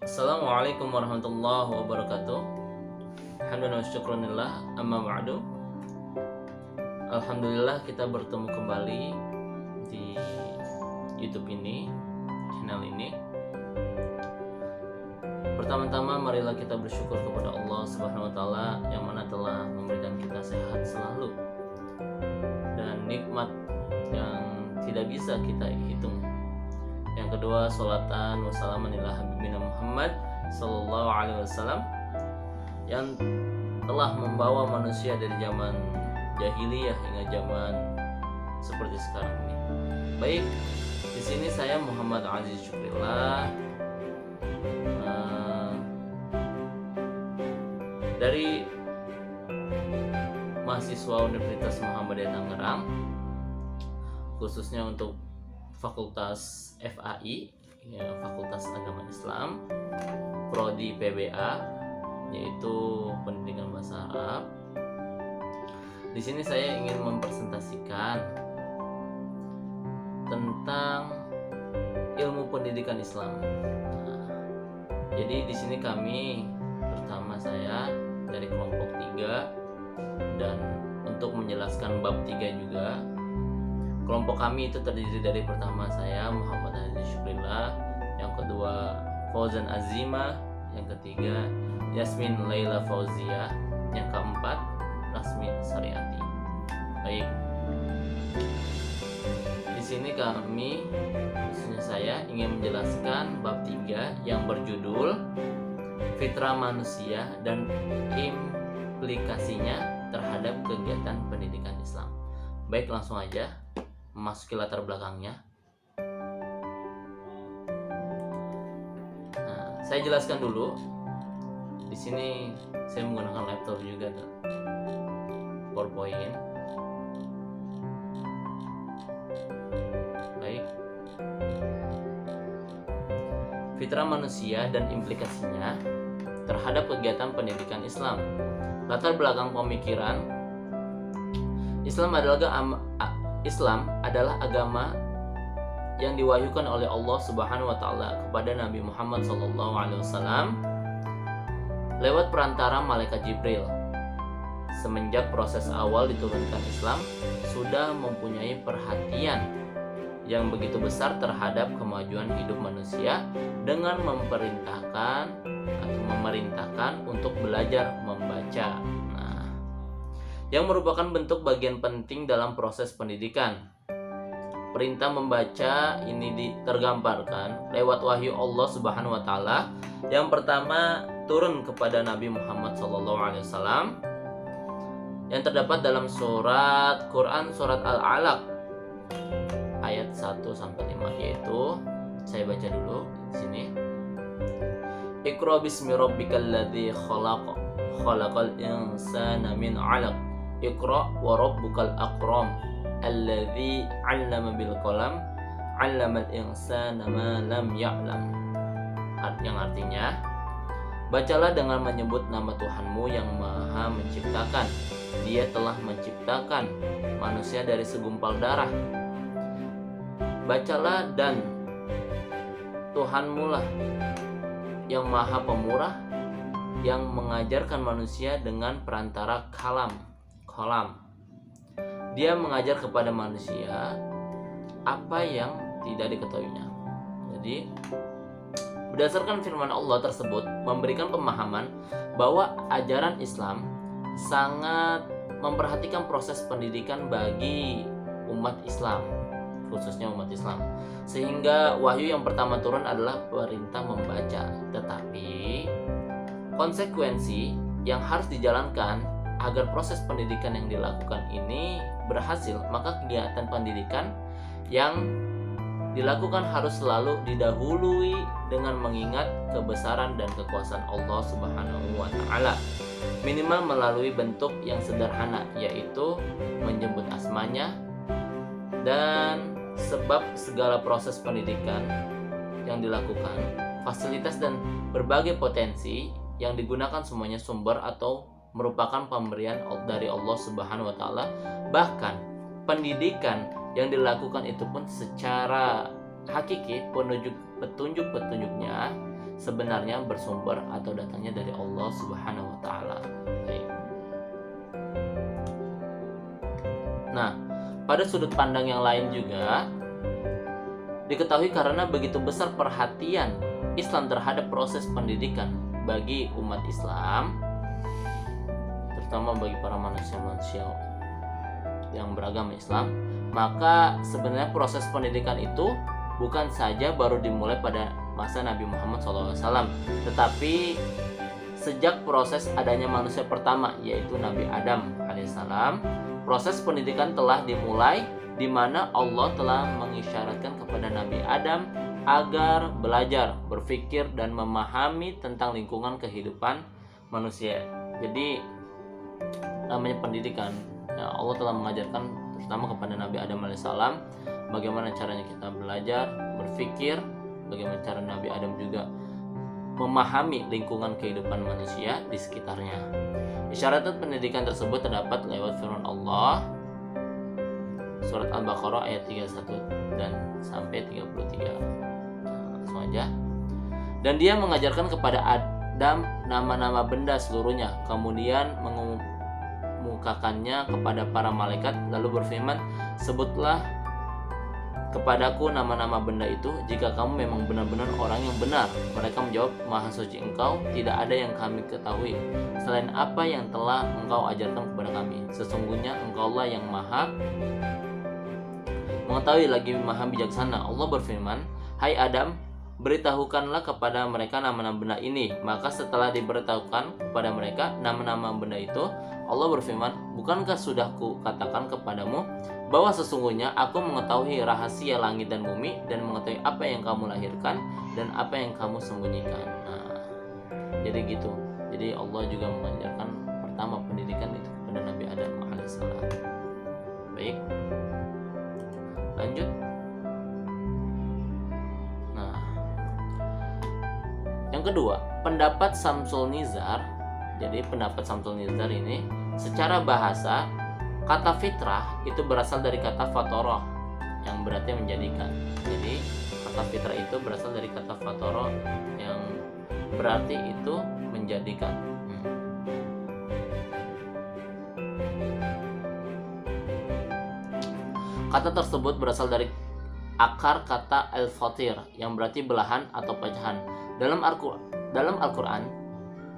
Assalamualaikum warahmatullahi wabarakatuh. Alhamdulillah wa syukranillah, amma ba'du. Alhamdulillah kita bertemu kembali di YouTube ini, channel ini. Pertama-tama marilah kita bersyukur kepada Allah Subhanahu wa taala yang mana telah memberikan kita sehat selalu dan nikmat yang tidak bisa kita hitung. Yang kedua, sholatan wassalaman ila habibina Muhammad sallallahu alaihi wasallam yang telah membawa manusia dari zaman jahiliyah hingga zaman seperti sekarang ini. Baik, di sini saya Muhammad Aziz Syukrillah dari mahasiswa Universitas Muhammadiyah Tangerang, khususnya untuk Fakultas FAI, ya, Fakultas Agama Islam, Prodi PBA, yaitu Pendidikan Bahasa Arab. Di sini saya ingin mempresentasikan tentang ilmu pendidikan Islam. Nah, jadi di sini kami pertama saya dari kelompok 3 dan untuk menjelaskan bab 3 juga. Kelompok kami itu terdiri dari pertama saya Muhammad Aziz Syukrillah, yang kedua Fauzan Azima, yang ketiga Yasmin Laila Fauzia, yang keempat Rasmi Sariati. Baik. Di sini kami, khususnya saya ingin menjelaskan bab 3 yang berjudul Fitrah Manusia dan Implikasinya terhadap Kegiatan Pendidikan Islam. Baik, langsung aja memasuki latar belakangnya. Nah, saya jelaskan dulu. Di sini saya menggunakan laptop juga, PowerPoint. Baik. Fitrah manusia dan implikasinya terhadap kegiatan pendidikan Islam. Latar belakang pemikiran Islam adalah agama yang diwahyukan oleh Allah Subhanahu wa taala kepada Nabi Muhammad SAW lewat perantara malaikat Jibril. Semenjak proses awal diturunkan Islam sudah mempunyai perhatian yang begitu besar terhadap kemajuan hidup manusia dengan memerintahkan untuk belajar membaca, yang merupakan bentuk bagian penting dalam proses pendidikan. Perintah membaca ini tergambarkan lewat wahyu Allah Subhanahu wa taala yang pertama turun kepada Nabi Muhammad SAW yang terdapat dalam surat Quran surat Al-Alaq ayat 1 sampai 5, yaitu saya baca dulu di sini. Iqra bismi rabbikal ladzi khalaq khalaqal insana min 'alaq Iqra wa rabbukal akram alladzi 'allama bil qalam 'allamal insana ma lam ya'lam. Yang artinya, bacalah dengan menyebut nama Tuhanmu yang Maha Menciptakan. Dia telah menciptakan manusia dari segumpal darah. Bacalah dan Tuhanmu lah yang Maha Pemurah yang mengajarkan manusia dengan perantara kalam. Dia mengajar kepada manusia apa yang tidak diketahuinya. Jadi berdasarkan firman Allah tersebut memberikan pemahaman bahwa ajaran Islam sangat memperhatikan proses pendidikan bagi umat Islam, khususnya umat Islam, sehingga wahyu yang pertama turun adalah perintah membaca. Tetapi konsekuensi yang harus dijalankan agar proses pendidikan yang dilakukan ini berhasil, maka kegiatan pendidikan yang dilakukan harus selalu didahului dengan mengingat kebesaran dan kekuasaan Allah Subhanahu wa taala. Minimal melalui bentuk yang sederhana, yaitu menyebut asmanya, dan sebab segala proses pendidikan yang dilakukan, fasilitas dan berbagai potensi yang digunakan semuanya sumber atau merupakan pemberian dari Allah Subhanahu wa taala. Bahkan pendidikan yang dilakukan itu pun secara hakiki petunjuk-petunjuknya sebenarnya bersumber atau datangnya dari Allah Subhanahu wa taala. Nah, pada sudut pandang yang lain juga diketahui karena begitu besar perhatian Islam terhadap proses pendidikan bagi umat Islam, terutama bagi para manusia-manusia yang beragama Islam, maka sebenarnya proses pendidikan itu bukan saja baru dimulai pada masa Nabi Muhammad SAW, tetapi sejak proses adanya manusia pertama, yaitu Nabi Adam alaihissalam, proses pendidikan telah dimulai, di mana Allah telah mengisyaratkan kepada Nabi Adam agar belajar, berpikir, dan memahami tentang lingkungan kehidupan manusia. Jadi namanya pendidikan, ya, Allah telah mengajarkan terutama kepada Nabi Adam alaihissalam bagaimana caranya kita belajar, berpikir, bagaimana cara Nabi Adam juga memahami lingkungan kehidupan manusia di sekitarnya. Isyarat pendidikan tersebut terdapat lewat firman Allah surat Al-Baqarah ayat 31 dan sampai 33. Langsung aja. Dan dia mengajarkan kepada Adam nama-nama benda seluruhnya, kemudian mengemukakannya kepada para malaikat, lalu berfirman, sebutlah kepadaku nama-nama benda itu jika kamu memang benar-benar orang yang benar. Mereka menjawab, Maha suci Engkau, tidak ada yang kami ketahui selain apa yang telah Engkau ajarkan kepada kami. Sesungguhnya Engkaulah yang maha mengetahui lagi maha bijaksana. Allah berfirman, hai Adam, beritahukanlah kepada mereka nama-nama benda ini. Maka setelah diberitahukan kepada mereka nama-nama benda itu, Allah berfirman, bukankah sudah kukatakan kepadamu bahwa sesungguhnya aku mengetahui rahasia langit dan bumi dan mengetahui apa yang kamu lahirkan dan apa yang kamu sembunyikan. Nah, jadi gitu. Jadi Allah juga mengajarkan pertama pendidikan itu kepada Nabi Adam alaihissalam. Baik, lanjut. Nah, yang kedua, pendapat Samsul Nizar. Jadi pendapat Samsul Nizar ini secara bahasa, kata fitrah itu berasal dari kata fatoroh yang berarti menjadikan. Jadi kata fitrah itu berasal dari kata fatoroh yang berarti itu menjadikan. Kata tersebut berasal dari akar kata al-fatir yang berarti belahan atau pecahan. Dalam Al-Quran,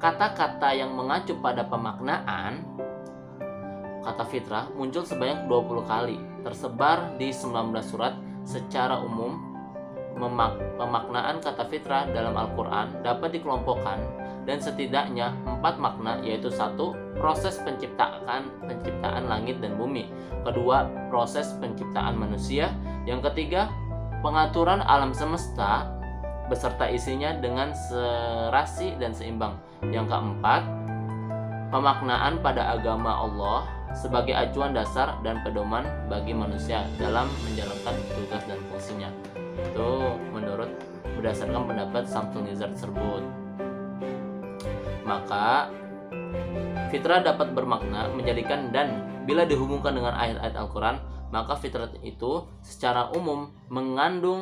kata-kata yang mengacu pada pemaknaan kata fitrah muncul sebanyak 20 kali, tersebar di 19 surat. Secara umum, pemaknaan kata fitrah dalam Al-Quran dapat dikelompokkan dan setidaknya 4 makna, yaitu 1. Proses penciptaan langit dan bumi. 2. Proses penciptaan manusia. Yang 3. Pengaturan alam semesta beserta isinya dengan serasi dan seimbang. Yang 4. Pemaknaan pada agama Allah sebagai acuan dasar dan pedoman bagi manusia dalam menjalankan tugas dan fungsinya. Itu menurut berdasarkan pendapat Samsul Nizar tersebut. Maka fitrah dapat bermakna menjadikan, dan bila dihubungkan dengan ayat-ayat Al-Quran, maka fitrah itu secara umum mengandung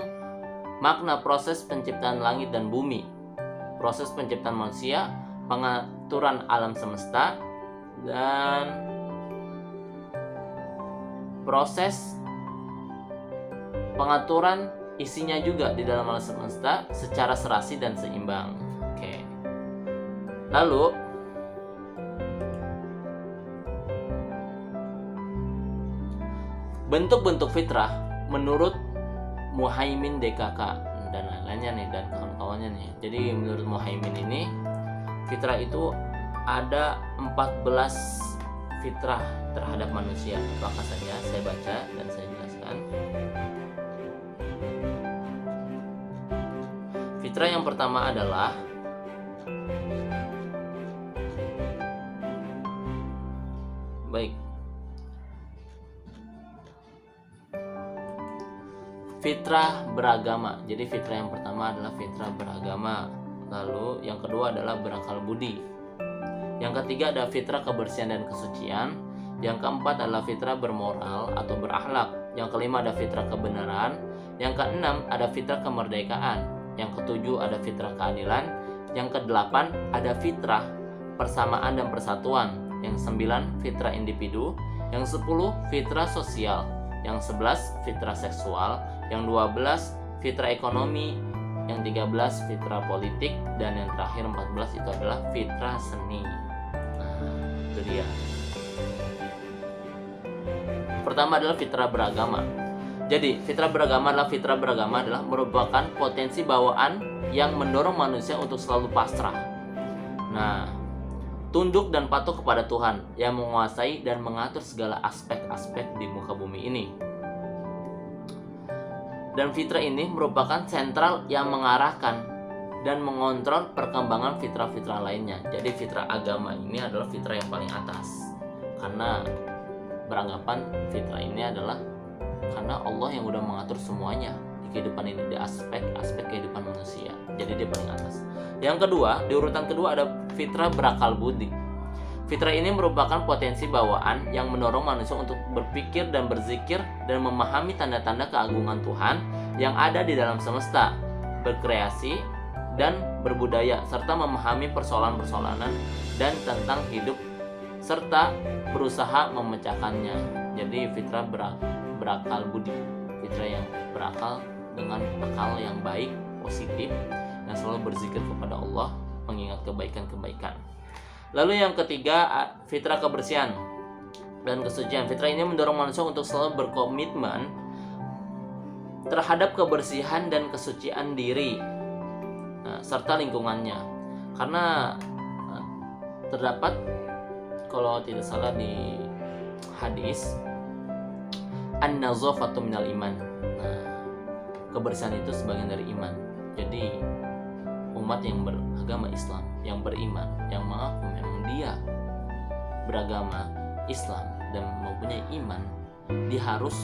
makna proses penciptaan langit dan bumi, proses penciptaan manusia, pengaturan alam semesta, dan proses pengaturan isinya juga di dalam alam semesta secara serasi dan seimbang. Oke. Lalu bentuk-bentuk fitrah menurut Muhaimin DKK dan lain-lainnya nih, dan kawan-kawannya nih. Jadi menurut Muhaimin ini fitrah itu ada 14 fitrah terhadap manusia. Apa saja saya baca dan saya jelaskan. Fitrah yang pertama adalah fitrah beragama. Jadi fitrah yang pertama adalah fitrah beragama. Lalu yang kedua adalah berakal budi. Yang ketiga ada fitrah kebersihan dan kesucian. Yang keempat adalah fitrah bermoral atau berakhlak. Yang kelima ada fitrah kebenaran. Yang keenam ada fitrah kemerdekaan. Yang ketujuh ada fitrah keadilan. Yang kedelapan ada fitrah persamaan dan persatuan. Yang 9 fitrah individu. Yang 10 fitrah sosial. Yang 11 fitrah seksual. Yang 12 fitrah ekonomi. Yang 13 fitrah politik. Dan yang terakhir 14 itu adalah fitrah seni. Nah, itu dia. Pertama adalah fitrah beragama. Jadi fitrah beragama adalah merupakan potensi bawaan yang mendorong manusia untuk selalu pasrah. Nah, tunduk dan patuh kepada Tuhan yang menguasai dan mengatur segala aspek-aspek di muka bumi ini. Dan fitrah ini merupakan sentral yang mengarahkan dan mengontrol perkembangan fitrah-fitrah lainnya. Jadi fitrah agama ini adalah fitrah yang paling atas, karena beranggapan fitrah ini adalah karena Allah yang udah mengatur semuanya di kehidupan ini, di aspek-aspek kehidupan manusia. Jadi dia paling atas. Yang kedua, di urutan kedua ada fitrah berakal budi. Fitrah ini merupakan potensi bawaan yang mendorong manusia untuk berpikir dan berzikir dan memahami tanda-tanda keagungan Tuhan yang ada di dalam semesta, berkreasi dan berbudaya, serta memahami persoalan-persoalan dan tentang hidup serta berusaha memecahkannya. Jadi fitrah berakal budi, fitrah yang berakal dengan akal yang baik, positif, dan selalu berzikir kepada Allah, mengingat kebaikan-kebaikan. Lalu yang ketiga, fitrah kebersihan dan kesucian. Fitrah ini mendorong manusia untuk selalu berkomitmen terhadap kebersihan dan kesucian diri, serta lingkungannya. Karena terdapat, kalau tidak salah di hadis, an-nazafatu minal iman. Nah, kebersihan itu sebagian dari iman. Jadi umat yang beragama Islam, yang beriman, yang mengaku memang dia beragama Islam dan mempunyai iman, dia harus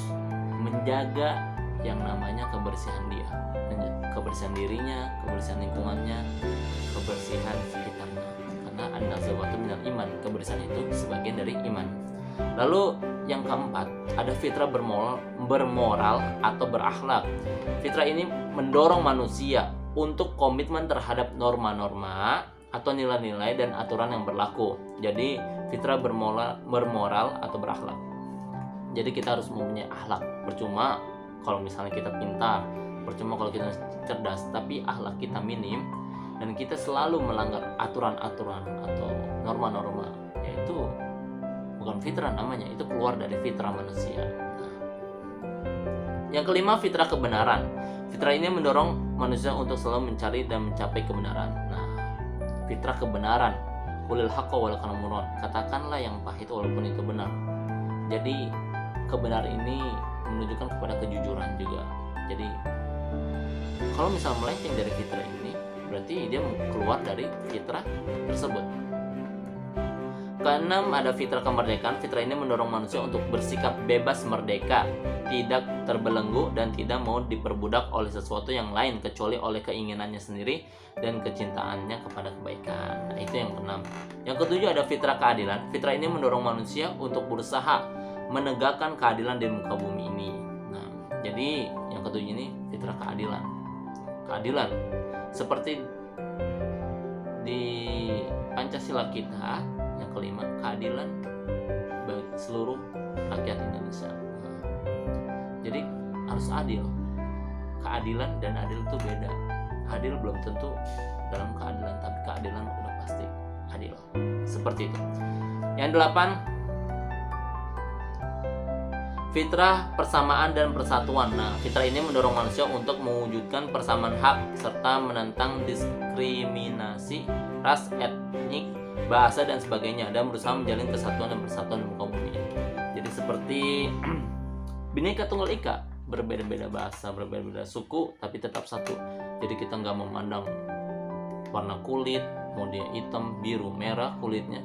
menjaga yang namanya kebersihan dia, kebersihan dirinya, kebersihan lingkungannya, kebersihan sekitarnya. Karena an-nazafatu minal iman, kebersihan itu sebagian dari iman. Lalu yang keempat, ada fitrah bermoral atau berakhlak. Fitrah ini mendorong manusia untuk komitmen terhadap norma-norma atau nilai-nilai dan aturan yang berlaku. Jadi fitrah bermoral atau berakhlak. Jadi kita harus mempunyai akhlak. Percuma kalau misalnya kita pintar, percuma kalau kita cerdas, tapi akhlak kita minim dan kita selalu melanggar aturan-aturan atau norma-norma, yaitu bukan fitrah namanya, itu keluar dari fitrah manusia. Yang kelima, fitrah kebenaran. Fitrah ini mendorong manusia untuk selalu mencari dan mencapai kebenaran. Nah, fitrah kebenaran, qulil haqqa walau kana murran, katakanlah yang pahit walaupun itu benar. Jadi kebenaran ini menunjukkan kepada kejujuran juga. Jadi kalau misal melenceng dari fitrah ini, berarti dia keluar dari fitrah tersebut. Keenam, ada fitrah kemerdekaan. Fitrah ini mendorong manusia untuk bersikap bebas merdeka, tidak terbelenggu dan tidak mau diperbudak oleh sesuatu yang lain kecuali oleh keinginannya sendiri dan kecintaannya kepada kebaikan. Nah, itu yang keenam. Yang ketujuh, ada fitrah keadilan. Fitrah ini mendorong manusia untuk berusaha menegakkan keadilan di muka bumi ini. Nah, jadi yang ketujuh ini fitrah keadilan. Keadilan seperti di Pancasila kita. Yang kelima, keadilan bagi seluruh rakyat Indonesia. Nah, jadi harus adil. Keadilan dan adil itu beda. Adil belum tentu dalam keadilan, tapi keadilan udah pasti adil. Seperti itu. Yang 8, fitrah persamaan dan persatuan. Nah, fitrah ini mendorong manusia untuk mewujudkan persamaan hak serta menentang diskriminasi ras, etnik, bahasa dan sebagainya, dan berusaha menjalin kesatuan dan persatuan di muka bumi. Jadi seperti Bhinneka Tunggal Ika, berbeda-beda bahasa, berbeda-beda suku, tapi tetap satu. Jadi kita nggak memandang warna kulit, mau dia hitam, biru, merah kulitnya,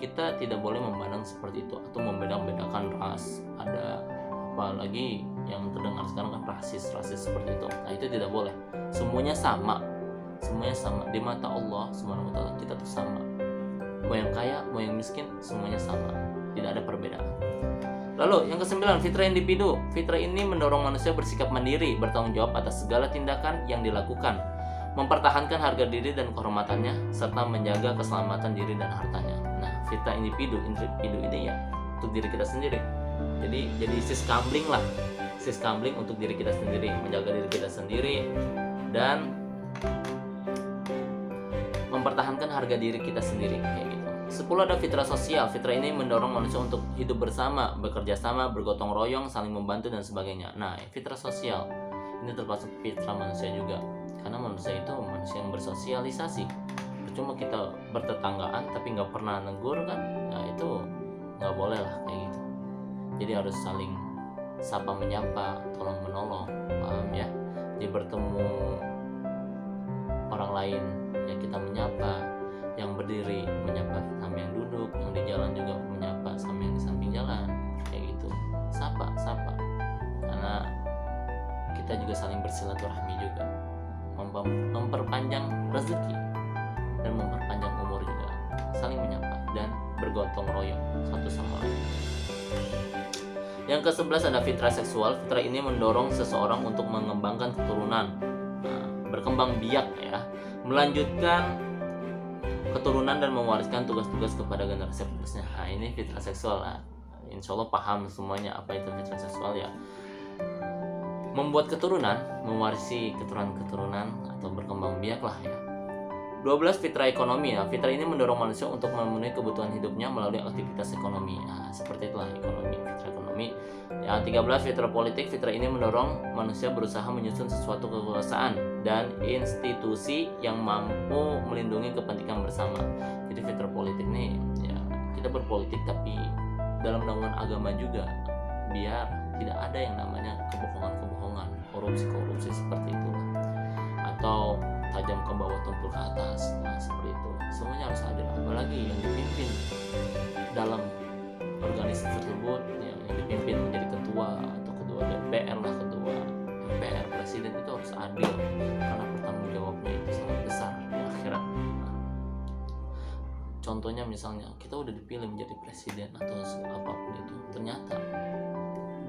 kita tidak boleh memandang seperti itu atau membeda-bedakan ras. Ada apalagi yang terdengar sekarang kan rasis seperti itu. Nah, itu tidak boleh. Semuanya sama di mata Allah Subhanahu wa taala. Kita tuh sama. Mau yang kaya, mau yang miskin, semuanya sama, tidak ada perbedaan. Lalu yang ke-9, fitrah individu. Fitrah ini mendorong manusia bersikap mandiri, bertanggung jawab atas segala tindakan yang dilakukan. mempertahankan harga diri dan kehormatannya, serta menjaga keselamatan diri dan hartanya. Nah, fitrah individu ini ya untuk diri kita sendiri. Jadi siskamling untuk diri kita sendiri, menjaga diri kita sendiri dan mempertahankan harga diri kita sendiri kayak gitu. 10 ada fitrah sosial. Fitrah ini mendorong manusia untuk hidup bersama, bekerja sama, bergotong royong, saling membantu dan sebagainya. Nah, fitrah sosial ini termasuk fitrah manusia juga, karena manusia itu manusia yang bersosialisasi. Percuma kita bertetanggaan tapi nggak pernah negur kan, nah itu nggak boleh lah kayak gitu. Jadi harus saling sapa menyapa, tolong menolong, paham ya? Jadi bertemu orang lain ya kita menyapa, yang berdiri menyapa sama yang duduk, yang di jalan juga menyapa sama yang di samping jalan kayak gitu. Sapa karena kita juga saling bersilaturahmi juga, memperpanjang rezeki dan memperpanjang umur juga, saling menyapa dan bergotong royong satu sama lain. Yang ke-11 ada fitrah seksual. Fitrah ini mendorong seseorang untuk mengembangkan keturunan, berkembang biak ya, melanjutkan keturunan dan mewariskan tugas-tugas kepada generasi penerusnya. Nah, ini fitrah seksual. Insya Allah paham semuanya apa itu fitrah seksual ya. Membuat keturunan, mewarisi keturunan-keturunan atau berkembang biak lah ya. 12 fitrah ekonomi. Nah, fitrah ini mendorong manusia untuk memenuhi kebutuhan hidupnya melalui aktivitas ekonomi. Nah, seperti itulah ekonomi, fitrah ekonomi. Yang 13 fitrah politik. Fitrah ini mendorong manusia berusaha menyusun sesuatu kekuasaan dan institusi yang mampu melindungi kepentingan bersama. Jadi fitrah politik ini ya kita berpolitik tapi dalam naungan agama juga, biar tidak ada yang namanya kebohongan, korupsi seperti itu, atau tajam ke bawah tumpul ke atas. Nah, seperti itu semuanya harus adil, apalagi yang dipimpin dalam organisasi tersebut yang dipimpin menjadi ketua atau ketua DPR lah, ketua MPR, presiden itu harus adil karena bertanggung jawabnya itu sangat besar di akhirat. Contohnya misalnya kita udah dipilih menjadi presiden atau apapun itu, ternyata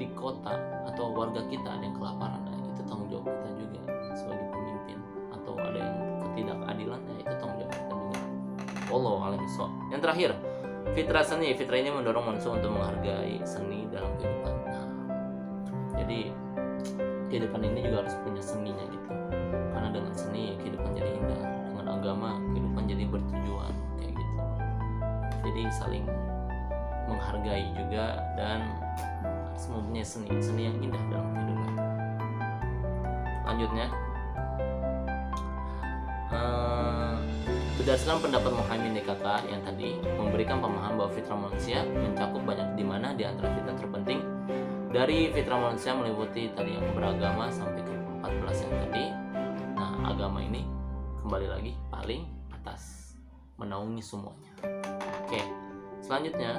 di kota atau warga kita ada yang kelaparan, nah itu tanggung jawab kita juga sebagai pemimpin. Atau ada yang ketidakadilan, ya itu tanggung jawab kita juga. Wallahu a'lam bishawab. Yang terakhir, fitrah seni. Fitrah ini mendorong manusia untuk menghargai seni dalam kehidupan. Nah, jadi kehidupan ini juga harus punya seninya gitu, karena dengan seni kehidupan jadi indah, dengan agama kehidupan jadi bertujuan kayak gitu. Jadi saling menghargai juga dan mempunyai seni yang indah dalam kehidupan. Lanjutnya, berdasarkan pendapat Muhammad DKK yang tadi memberikan pemahaman bahwa fitrah manusia mencakup banyak, di mana di antara fitrah terpenting dari fitrah manusia meliputi tadi yang beragama sampai ke 14 yang tadi. Nah, agama ini kembali lagi paling atas, menaungi semuanya. Oke, selanjutnya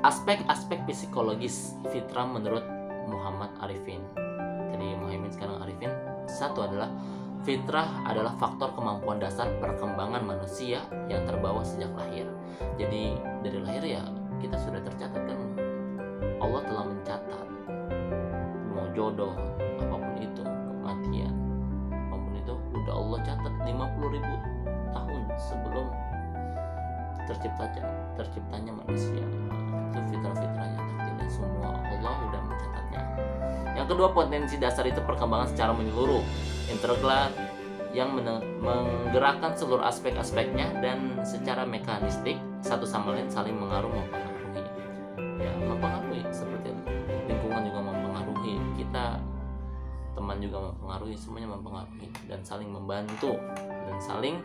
aspek-aspek psikologis fitrah menurut Muhammad Arifin. Tadi Muhammad, sekarang Arifin. Satu adalah fitrah adalah faktor kemampuan dasar perkembangan manusia yang terbawa sejak lahir. Jadi dari lahir ya kita sudah tercatat kan, Allah telah mencatat mau jodoh apapun itu, kematian apapun itu udah Allah catat 50.000 tahun sebelum terciptanya manusia. Itu fitrah-fitrahnya, takdirnya semua Allah udah mencatatnya. Yang kedua, potensi dasar itu perkembangan secara menyeluruh, integral, yang menggerakkan seluruh aspek-aspeknya dan secara mekanistik satu sama lain saling mempengaruhi. Ya, mempengaruhi seperti lingkungan juga mempengaruhi kita, teman juga mempengaruhi, semuanya mempengaruhi dan saling membantu dan saling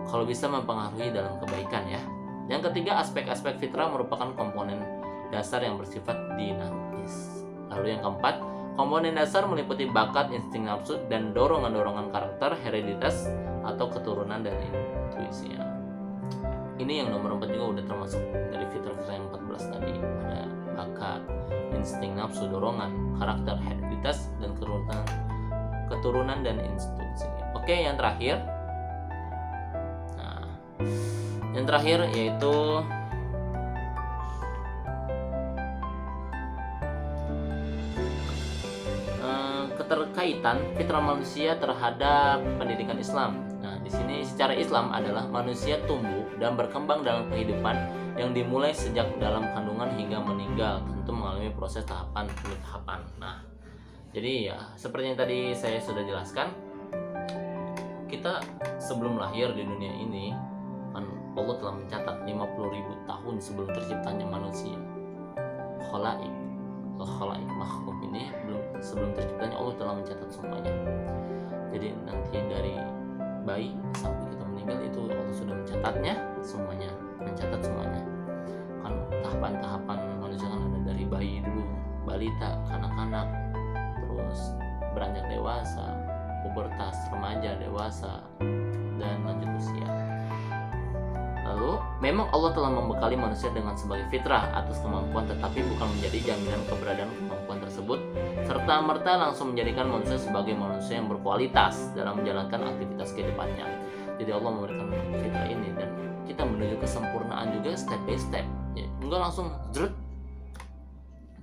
kalau bisa mempengaruhi dalam kebaikan ya. Yang ketiga, aspek-aspek fitrah merupakan komponen dasar yang bersifat dinamis. Lalu yang keempat, komponen dasar meliputi bakat, insting nafsu, dan dorongan-dorongan karakter, hereditas atau keturunan dan intuisi. Ini yang nomor 4 juga udah termasuk dari fitrah-fitrah yang 14 tadi. Ada bakat, insting nafsu, dorongan, karakter, hereditas, dan keturunan dan intuisi. Oke, yang terakhir. Nah, yang terakhir yaitu kaitan fitrah manusia terhadap pendidikan Islam. Nah, di sini secara Islam adalah manusia tumbuh dan berkembang dalam kehidupan yang dimulai sejak dalam kandungan hingga meninggal, tentu mengalami proses tahapan demi tahapan. Nah, jadi ya seperti yang tadi saya sudah jelaskan, kita sebelum lahir di dunia ini kan Allah telah mencatat 50.000 tahun sebelum terciptanya manusia. Khalaik makhluk ini sebelum terciptanya Allah telah mencatat semuanya. Jadi nanti dari bayi sampai kita meninggal itu Allah sudah mencatat semuanya. Kan tahapan-tahapan manusia kan ada dari bayi dulu, balita, kanak-kanak, terus beranjak dewasa, pubertas, remaja, dewasa, dan lanjut usia. Lalu, memang Allah telah membekali manusia dengan sebagai fitrah atas kemampuan, tetapi bukan menjadi jaminan keberadaan kemampuan tersebut serta-merta langsung menjadikan manusia sebagai manusia yang berkualitas dalam menjalankan aktivitas kehidupannya. Jadi Allah memberikan fitrah ini dan kita menuju kesempurnaan juga step by step. Ya, enggak langsung zrut.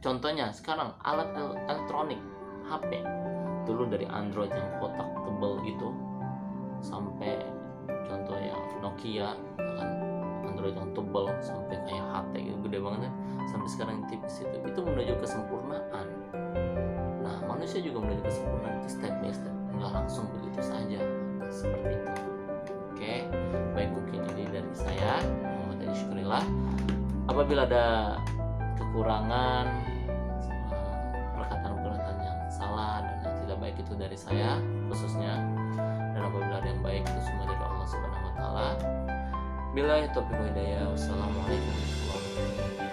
Contohnya sekarang alat elektronik, HP, dulu dari Android yang kotak tebal gitu sampai contoh yang Nokia kan, Android yang tebal sampai kayak HT gitu, gede banget kan, sampai sekarang yang tipis itu menuju kesempurnaan. Nah, manusia juga menuju kesempurnaan itu step by step, nggak langsung begitu saja seperti itu. Oke, baik, mungkin ini dari saya Muhammad Adi Syukurillah. Apabila ada kekurangan, perkataan-perkataan yang salah dan yang tidak baik itu dari saya khususnya, dan apabila ada yang baik itu semua dari Allah Subhanahu wa taala. Billahi taufiq wal hidayah. Wassalamualaikum warahmatullahi wabarakatuh.